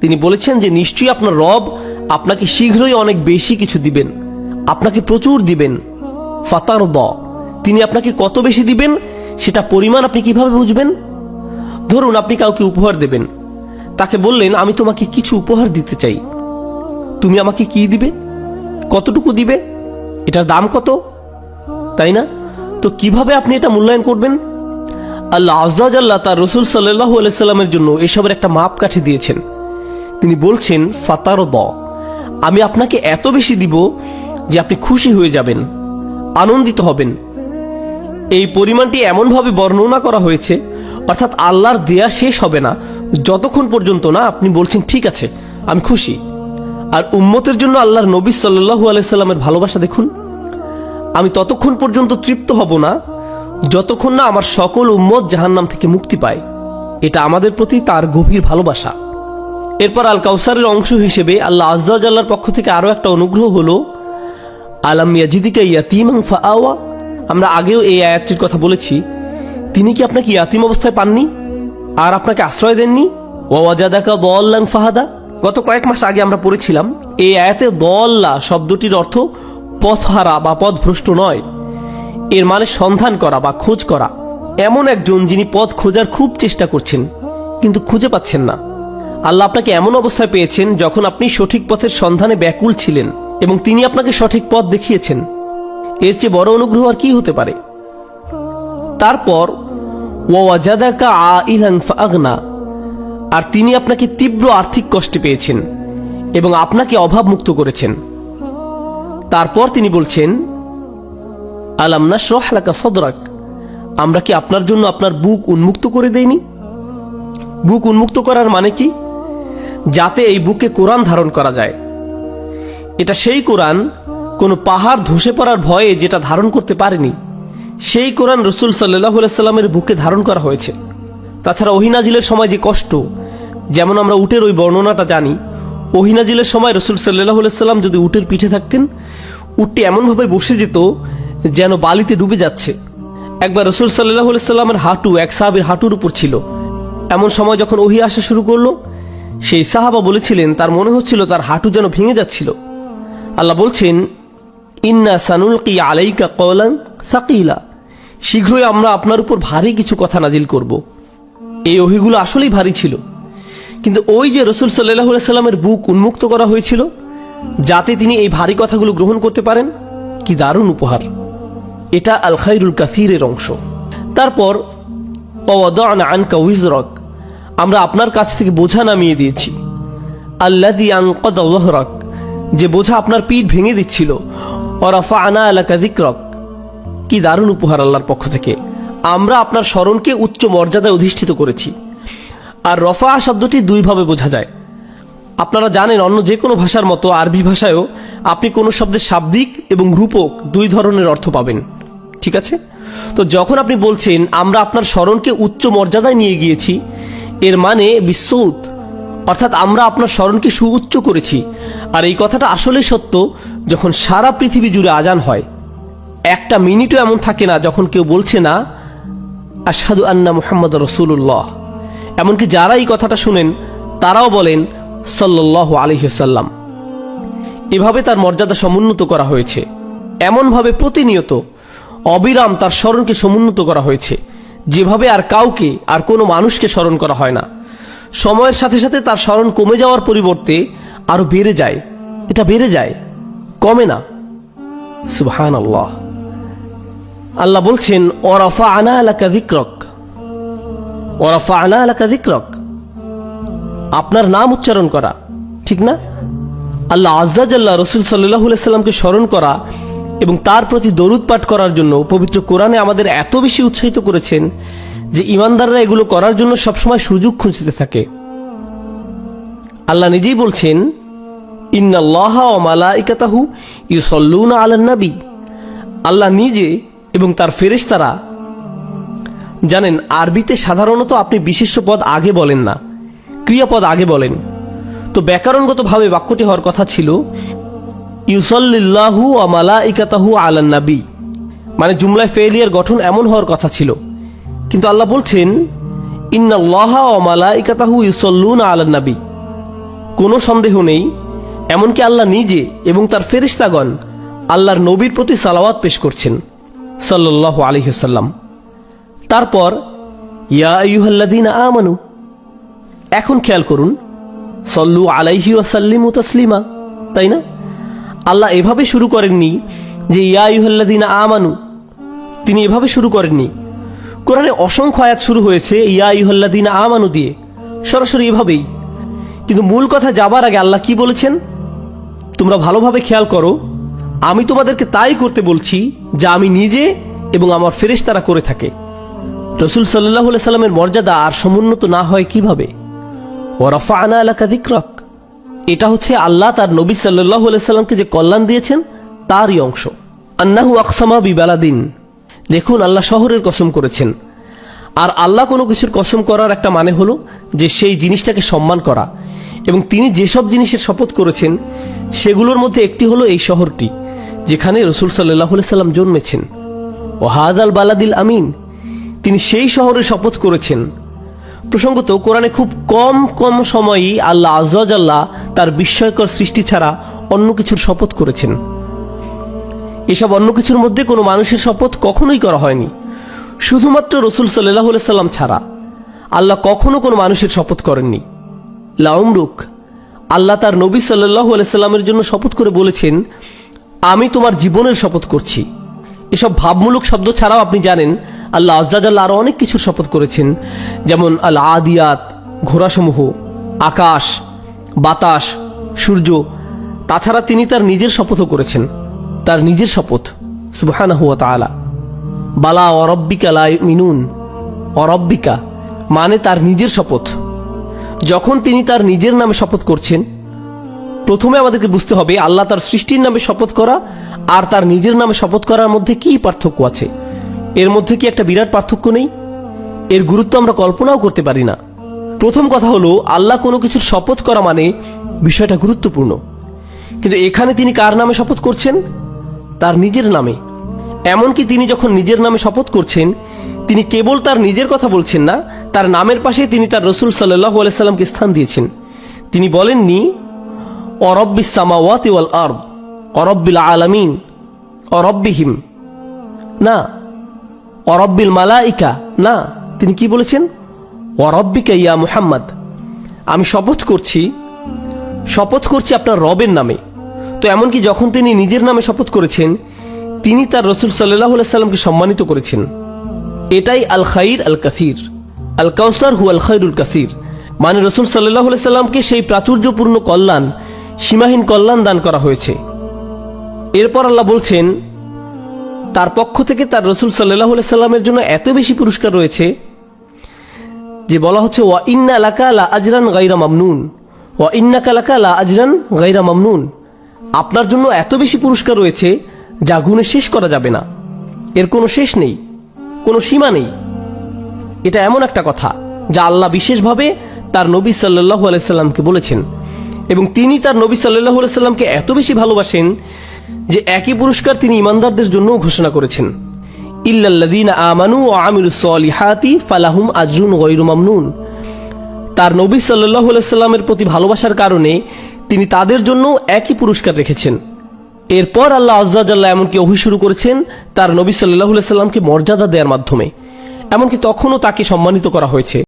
তিনি বলেছেন যে নিশ্চয়ই আপনার রব আপনাকে শীঘ্রই অনেক বেশি কিছু দিবেন, আপনাকে প্রচুর দিবেন। ফাতারদ, তিনি আপনাকে কত বেশি দিবেন সেটা পরিমাণ আপনি কিভাবে বুঝবেন? ধরুন আপনি কাউকে উপহার দেবেন, তাকে বললেন আমি তোমাকে কিছু উপহার দিতে চাই, তুমি আমাকে কি দিবে, কতটুকু দিবে, এটার দাম কত, তাই না? তো কিভাবে আপনি এটা মূল্যায়ন করবেন? আল্লাহ আজ্জা ওয়া জাল্লা তার রাসূল সাল্লাল্লাহু আলাইহি সাল্লামের জন্য এসবের একটা মাপকাঠি দিয়েছেন। তিনি বলছেন ফাতারদ, আমি আপনাকে এত বেশি দিব যে আপনি খুশি হয়ে যাবেন, আনন্দিত হবেন। এই পরিমাণটি এমনভাবে বর্ণনা করা হয়েছে, অর্থাৎ আল্লাহর দেয়া শেষ হবে না যতক্ষণ পর্যন্ত না আপনি বলছেন ঠিক আছে আমি খুশি। আর উম্মতের জন্য আল্লাহর নবী সাল্লাল্লাহু আলাইহি সাল্লামের ভালোবাসা দেখুন, আমি ততক্ষণ পর্যন্ত তৃপ্ত হব না যতক্ষণ না আমার সকল উম্মত জাহান্নাম থেকে মুক্তি পায়। এটা আমাদের প্রতি তার গভীর ভালোবাসা। এরপর আল কাউসারের অংশ হিসেবে আল্লাহ আজ্জা ওয়া জাল্লার পক্ষ থেকে আরো একটা অনুগ্রহ হলো আলাম ইয়াজিদিকা ইয়াতীমান ফাআওয়া। আমরা আগেও এই আয়াতটির কথা বলেছি, তিনি কি আপনাকে ইয়াতীম অবস্থায় পাননি আর আপনাকে আশ্রয় দেননি? ওয়া ওয়াজাদাকা দাল্লান ফাহাদা। গত কয়েক মাস আগে আমরা পড়েছিলাম এই আয়াতে দল্লা শব্দটির অর্থ পথহারা বা পথভ্রষ্ট নয়, এর মানে সন্ধান করা বা খোঁজ করা। এমন একজন যিনি পথ খোঁজার খুব চেষ্টা করছেন কিন্তু খুঁজে পাচ্ছেন না। আল্লাহ আপনাকে এমন অবস্থায় পেয়েছেন যখন আপনি সঠিক পথের সন্ধানে ব্যাকুল ছিলেন এবং তিনি আপনাকে সঠিক পথ দেখিয়েছেন। এর চেয়ে বড় অনুগ্রহ আর কি হতে পারে? তারপর ওয়াজাদাকা আইলান ফাগনা, আর তিনি আপনাকে তীব্র আর্থিক কষ্টে পেয়েছেন এবং আপনাকে অভাবমুক্ত করেছেন। তারপর তিনি বলছেন আলাম নাশরাহ লাকা সাদরাক, আমরা কি আপনার জন্য আপনার বুক উন্মুক্ত করে দেইনি? বুক উন্মুক্ত করার মানে কি? যাতে এই বুকে কোরআন ধারণ করা যায়। এটা সেই কোরআন কোনো পাহাড় ধসে পড়ার ভয়ে যেটা ধারণ করতে পারেনি, সেই কোরআন রাসূল সাল্লাল্লাহু আলাইহি সাল্লামের বুকে ধারণ করা হয়েছে। তাছাড়া ওহী নাজিলের সময় যে কষ্ট, যেমন আমরা উটের ওই বর্ণনাটা জানি, ওহী নাজিলের সময় রাসূল সাল্লাল্লাহু আলাইহি সাল্লাম যদি উটের পিঠে থাকতেন, উটটি এমনভাবে বসে যেত যেন বালিতে ডুবে যাচ্ছে। একবার রাসূল সাল্লাল্লাহু আলাইহি সাল্লামের হাঁটু এক সাহাবীর হাঁটুর উপর ছিল। এমন সময় যখন ওহী আসা শুরু করলো, সেই সাহাবা বলেছিলেন তার মনে হচ্ছিল তার হাঁটু যেন ভেঙে যাচ্ছিল। আল্লাহ বলছেন ইন্না সানুলকি আলাইকা কওলান সাকিলা, শীঘ্রই আমরা আপনার উপর ভারী কিছু কথা নাজিল করব। এই ওহীগুলো আসলেই ভারী ছিল, কিন্তু ওই যে রাসূল সাল্লাল্লাহু আলাইহি সাল্লামের বুক উন্মুক্ত করা হয়েছিল যাতে তিনি এই ভারী কথাগুলো গ্রহণ করতে পারেন। কি দারুণ উপহার! এটা আল খায়রুল কাসীরের অংশ। তারপর ওয়াদানা আনকা উইজরাক, আমরা আপনার কাছ থেকে বোঝা নামিয়ে দিয়েছি। আল্লাযী আনকাযা যাহরাক, যে বোঝা আপনার পিঠ ভেঙে দিচ্ছিল। ওয়া রাফা'না লাকা যিকরাক, কি দারুণ উপহার আল্লাহর পক্ষ থেকে। আমরা আপনার স্মরণকে উচ্চ মর্যাদায় অধিষ্ঠিত করেছি। আর রফা শব্দটি দুইভাবে বোঝা যায়। আপনারা জানেন অন্য যে কোনো ভাষার মতো আরবি ভাষায়ও আপনি কোনো শব্দের শাব্দিক এবং রূপক দুই ধরনের অর্থ পাবেন, ঠিক আছে? তো যখন আপনি বলছেন আমরা আপনার স্মরণকে উচ্চ মর্যাদায় নিয়ে গিয়েছি, এর মানে বিশ্বউত, অর্থাৎ আমরা আপনার স্মরণকে সুউচ্চ করেছি। আর এই কথাটা আসলেই সত্য যখন সারা পৃথিবী জুড়ে আজান হয়। একটা মিনিটও এমন থাকে না যখন কেউ বলছে না আশহাদু আন্না মুহাম্মাদুর রাসূলুল্লাহ। এমনকি যারা এই কথাটা শুনেন তারাও বলেন সাল্লাল্লাহু আলাইহি ওয়াসাল্লাম। এভাবে তার মর্যাদা সমুন্নত করা হয়েছে। এমনভাবে প্রতিনিয়ত অবিরাম তার স্মরণকে সমুন্নত করা হয়েছে যেভাবে আর কাউকে, আর কোনো মানুষকে স্মরণ করা হয় না। সময়ের সাথে সাথে তার স্মরণ কমে যাওয়ার পরিবর্তে আরো বেড়ে যায়। এটা বেড়ে যায়, কমে না। সুবহানাল্লাহ। আল্লাহ বলছেন ওয়া রাফা'না লাকা যিকরাক, ওয়া রাফা'না লাকা যিকরাক, আপনার নাম উচ্চারণ করা, ঠিক না? আল্লাহ আজ্জা জাল্লা রাসূল সাল্লাল্লাহু আলাইহি সাল্লামকে স্মরণ করা এবং তার প্রতি দরুদ পাঠ করার জন্য পবিত্র কোরআনে আমাদের এত বেশি উৎসাহিত করেছেন যে ঈমানদাররা এগুলো করার জন্য সবসময় সুযোগ খুঁজতে থাকে। আল্লাহ নিজেই বলছেন ইন্নাল্লাহা ওয়া মালাইকাতাহু ইউসাল্লুনা আলান নবী, আল্লাহ নিজে এবং তার ফেরেশতারা। জানেন আরবিতে সাধারণত আপনি বিশেষ্য পদ আগে বলেন না, ক্রিয়াপদ আগে বলেন। তো ব্যাকরণগতভাবে বাক্যটি হওয়ার কথা ছিল ইউসাল্লিল্লাহু ওয়া মালাইকাতাহু আলান নবী, মানে জুমলায় ফেলিয়ার গঠন এমন হওয়ার কথা ছিল। কিন্তু আল্লাহ বলছেন ইন্নাল্লাহা ওয়া মালাইকাতাহু ইউসাল্লুনা আলান নবী, কোনো সন্দেহ নেই, এমনকি আল্লাহ নিজে এবং তার ফেরেশতাগণ আল্লাহর নবীর প্রতি সালাওয়াত পেশ করছেন সাল্লাল্লাহু আলাইহি ওয়াসাল্লাম। তারপর ইয়া আইয়ুহাল্লাযীনা আমানু, এখন খেয়াল করুন, সল্লু আলাইহি ওয়াসাল্লিমু তাসলিমা, তাই না? আল্লাহ এভাবে শুরু করেননি যে ইয়া আইয়ুহাল্লাযীনা আমানু, তিনি এভাবে শুরু করেননি। কোরআনে অসংখ্য আয়াত শুরু হয়েছে ইয়া আইয়ুহাল্লাযীনা আমানু দিয়ে, সরাসরি এভাবেই। কিন্তু মূল কথা যাবার আগে আল্লাহ কি বলেছেন তোমরা ভালোভাবে খেয়াল করো, আমি তোমাদেরকে তাই করতে বলছি যা আমি নিজে এবং আমার ফেরেশতারা করে থাকে। রাসূল সাল্লাল্লাহু আলাইহি সাল্লামের মর্যাদা আর সমুন্নত না হয় কিভাবে? ওয়া রাফা'না লাকা যিকরাক, এটা হচ্ছে আল্লাহ তার নবী সাল্লাল্লাহু আলাইহি সাল্লামকে যে কল্যাণ দিয়েছেন তারই অংশ। আন্নাহু আকসামা বিবালাদিন, দেখুন আল্লাহ শহরের কসম করেছেন। আর আল্লাহ কোনো কিছুর কসম করার একটা মানে হলো যে সেই জিনিসটাকে সম্মান করা, এবং তিনি যেসব জিনিসের শপথ করেছেন সেগুলোর মধ্যে একটি হলো এই শহরটি যেখানে রাসূল সাল্লাল্লাহু আলাইহি সাল্লাম জন্মেছেন। ও হাযাল বালাদিল আমিন, তিনি সেই শহরের শপথ করেছেন। প্রসঙ্গত কোরআনে খুব কম সময়ই আল্লাহ আযজা ওয়া জাল্লা তার বিস্ময়কর সৃষ্টি ছাড়া অন্য কিছুর শপথ করেছেন। এসব অন্য কিছুর মধ্যে কোনো মানুষের শপথ কখনোই করা হয়নি, শুধুমাত্র রাসূল সাল্লাল্লাহু আলাইহি সাল্লাম ছাড়া আল্লাহ কখনো কোনো মানুষের শপথ করেননি। লাউমরুক, আল্লাহ তার নবী সাল্লাল্লাহু আলাইহি সাল্লামের জন্য শপথ করে বলেছেন আমি তোমার জীবনের শপথ করছি। এসব ভাবমূলক শব্দ ছাড়াও আপনি জানেন আল্লাহ আযজা ওয়া জাল্লা আরো অনেক কিছুর শপথ করেছেন, যেমন আল আদিয়াত, ঘোড়াসমূহ, আকাশ, বাতাস, সূর্য। তাছাড়া তিনি তার নিজের শপথও করেছেন, তার নিজের শপথ সুবহানাহু ওয়া তাআলা। বালা ওয়া রাব্বিকা লা ইউমিনুন, অরব্বিকা মানে তার নিজের শপথ। যখন তিনি তার নিজের নামে শপথ করছেন, প্রথমে আমাদেরকে বুঝতে হবে আল্লাহ তার সৃষ্টির নামে শপথ করা আর তার নিজের নামে শপথ করার মধ্যে কি পার্থক্য আছে। এর মধ্যে কি একটা বিরাট পার্থক্য নেই? এর গুরুত্ব আমরা কল্পনাও করতে পারি না। প্রথম কথা হলো আল্লাহ কোনো কিছুর শপথ করা মানে বিষয়টা গুরুত্বপূর্ণ, কিন্তু এখানে তিনি কার নামে শপথ করছেন? তার নিজের নামে। এমনকি তিনি যখন নিজের নামে শপথ করছেন তিনি কেবল তার নিজের কথা বলছেন না, তার নামের পাশে তিনি তার রাসূল সাল্লাল্লাহু আলাইহি সাল্লামকে স্থান দিয়েছেন। তিনি বলেননি অরব্বিস সামাওয়াতি ওয়াল আরদ, অরব্বিল আলামিন, অরব্বিহিম না, অরব্বিল মালাইকা না, তিনি কি বলেছেন? অরব্বিকা ইয়া মুহাম্মদ, আমি শপথ করছি আপনার রবের নামে। তো এমনকি যখন তিনি নিজের নামে শপথ করেছেন তিনি তার রাসূল সাল্লাল্লাহু আলাইহি সাল্লামকে সম্মানিত করেছেন। এটাই আল খাইর আল কাসির, আল কাউসার হুয়াল খাইরুল কাসির, মানে রাসূল সাল্লাল্লাহু আলাইহি সাল্লামকে সেই প্রাচুর্যপূর্ণ কল্যাণ, সীমাহীন কল্যাণ দান করা হয়েছে। এরপর আল্লাহ বলছেন তার পক্ষ থেকে তার রাসূল সাল্লাল্লাহু আলাইহি সাল্লামের জন্য এত বেশি পুরস্কার রয়েছে যে বলা হচ্ছে ওয়া ইন্না লাকা লা আজরান গায়রা মামনুন, ওয়া ইন্নাকা লাকা লা আজরান গায়রা মামনুন, আপনার জন্য এত বেশি পুরস্কার রয়েছে যা গুণে শেষ করা যাবে না, এর কোনো শেষ নেই, কোনো সীমা নেই। এটা এমন একটা কথা যা আল্লাহ বিশেষভাবে তার নবী সাল্লাল্লাহু আলাইহি সাল্লামকে বলেছেন, এবং তিনি তার নবী সাল্লাল্লাহু আলাইহি সাল্লামকে এত বেশি ভালোবাসেন যে একই পুরস্কার তিনি ঈমানদারদের জন্যও ঘোষণা করেছেন। ইল্লাল্লাযীনা আমানু ওয়া আমিলুস সলিহাতি ফালাহুম আজরুন গায়রু মামনুন, তার নবী সাল্লাল্লাহু আলাইহি সাল্লামের প্রতি ভালোবাসার কারণে তিনি তাদের জন্য একই পুরস্কার রেখেছেন। এরপর আল্লাহ আযজা ওয়া জাল্লা এমনকি ওহী শুরু করেছেন তার নবী সাল্লাল্লাহু আলাইহি সাল্লামকে মর্যাদা দেওয়ার মাধ্যমে, এমনকি তখনও তাকে সম্মানিত করা হয়েছে।